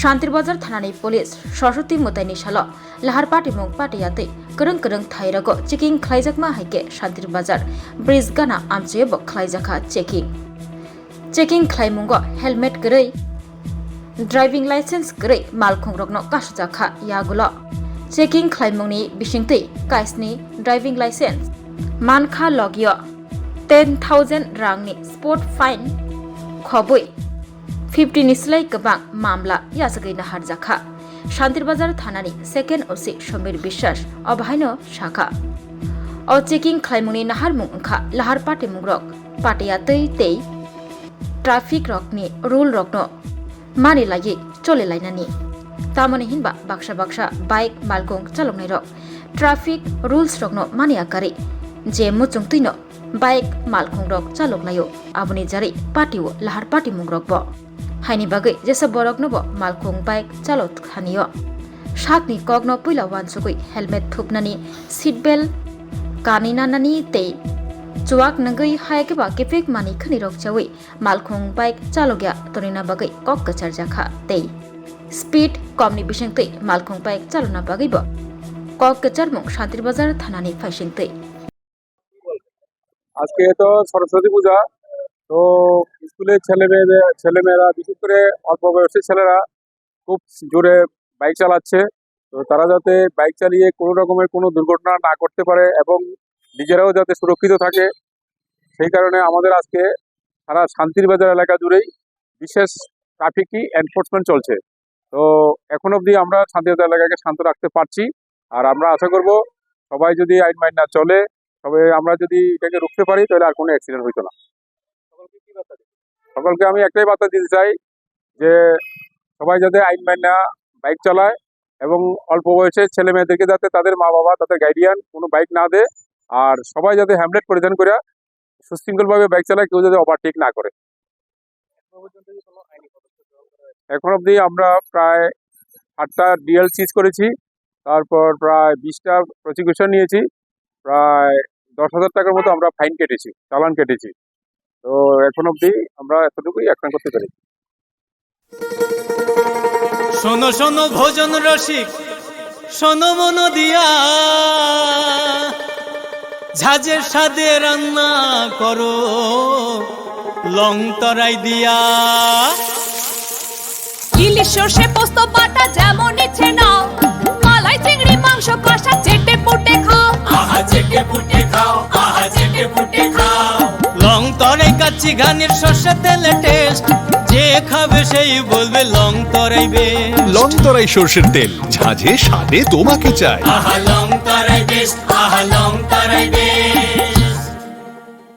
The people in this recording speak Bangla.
शान्तिरबाजार थानानि पुलिस सरस्वती मुतायनि साल लाहार पार्टी मुं पार्टीयाते करं करं थाइरागो चेकिं खालायजाकमा हाइके शान्तिरबाजार ब्रिज गाना आमचेबो खालायजाखा चेकिं खालायमुंगो हेलमेट गरै ड्राइविंग लाइसेंस गरै मालखुंरकनो कासुजाखा यागुलो चेकिं खालायमुंनि बिसिंतै काइसनि ड्राइविंग लाइसेंस मानखा लगियो 10,000 रांनि स्पॉट फाइन खबै 50 निस्लाय गोबां मामला यासगैना हारजाखा शान्तिरबाजार थानानि सेकेंड ओसि समीर विश्वास अबाहायनो शाखा अ चेकिं खालायमुंनि नाहार मुं ओंखा लाहार पार्टी मुंरक पार्टीया तै ट्राफिक रकनि रूल रकनो मानिलायै चलेलायनानि तामनि हिनबा बाक्सा बाइक मालगं चालंनाय रक ट्राफिक रूल्स रकनो मानियाकारि जे मुचुंतैनो बाइक मालखं रक चालकलायो आबुनि जारै पार्टीओ लाहार पार्टी मुंरकबो हाइनि बागै जेसा बरकनोबो मालखं बाइक चालक खानियो सातनि कगनो पुइला वानसुगै हेलमेट थुपनानि सीट बेल्ट कानिनानानि ते चुवाक नंगै हायकेबा केफेक मानि खनि रकचावै मालखं बाइक चालकया तरिना बागै कक कचार जाखा ते स्पीड कमनि बिसिंतै मालखं बाइक चालना बागैबो कक कचार मुं शान्तिरबाजार थानानि फाइसिंतै আজকে তো সরস্বতী পূজা তো স্কুলের ছেলেমেয়েরা বিশেষ করে অল্প বয়সী ছেলেরা খুব জোরে বাইক চালাচ্ছে তো তারা যাতে বাইক চালিয়ে কোনো রকমের কোনো দুর্ঘটনা না করতে পারে এবং নিজেরাও যাতে সুরক্ষিত থাকে সেই কারণে আমাদের আজকে সারা শান্তিরবাজার এলাকা জুড়েই বিশেষ ট্রাফিকই এনফোর্সমেন্ট চলছে তো এখন অবধি আমরা শান্তিরবাজার এলাকাকে শান্ত রাখতে পারছি আর আমরা আশা করব সবাই যদি আইন মাইন না চলে তবে আমরা যদি এটাকে রুখতে পারি তাহলে আর কোনো অ্যাক্সিডেন্ট হইতো না সকলকে আমি একটাই বার্তা দিতে চাই যে সবাই যাতে আইন মাইনা বাইক চালায় এবং অল্প বয়সের ছেলে মেয়েদেরকে যাতে তাদের মা বাবা তাদের গাইডিয়ান কোনো বাইক না দেয় আর সবাই যাতে হেলমেট পরিধান করে সুশৃঙ্খলভাবে বাইক চালায় কেউ যাতে ওভারটেক না করে এখন অবধি আমরা প্রায় 8টা ডিএল সিজ করেছি তারপর প্রায় 20টা প্রসিকিউশন নিয়েছি প্রায় 10,000 টাকার মতো আমরা ফাইন কেটেছি চালান কেটেছি তো এখন অবধি আমরা এতটুকুই অ্যাকশন করতে পারি শোনো শোনো ভোজন রসিক শোনো মন দিয়া ঝাঁঝের স্বাদে রান্না করো লং তরাই দিয়া ইলিশ সর্ষে পোস্ত বাটা যেমন ইচ্ছে নাও মালাই চিংড়ি মাংস কষা চেটে পুটে খাও আহা চেটে পুটে খাও আহা চেটে পুটে খাও লং তরাই কাচ্চি ঘানির সর্ষে তেলে টেস্ট যে খাবে সেই বলবে লং তরাই বেশ লং তরাই সর্ষের তেল ঝাঁঝে স্বাদে তোমাকে চাই আহা লং তরাই বেশ আহা লং তরাই বেশ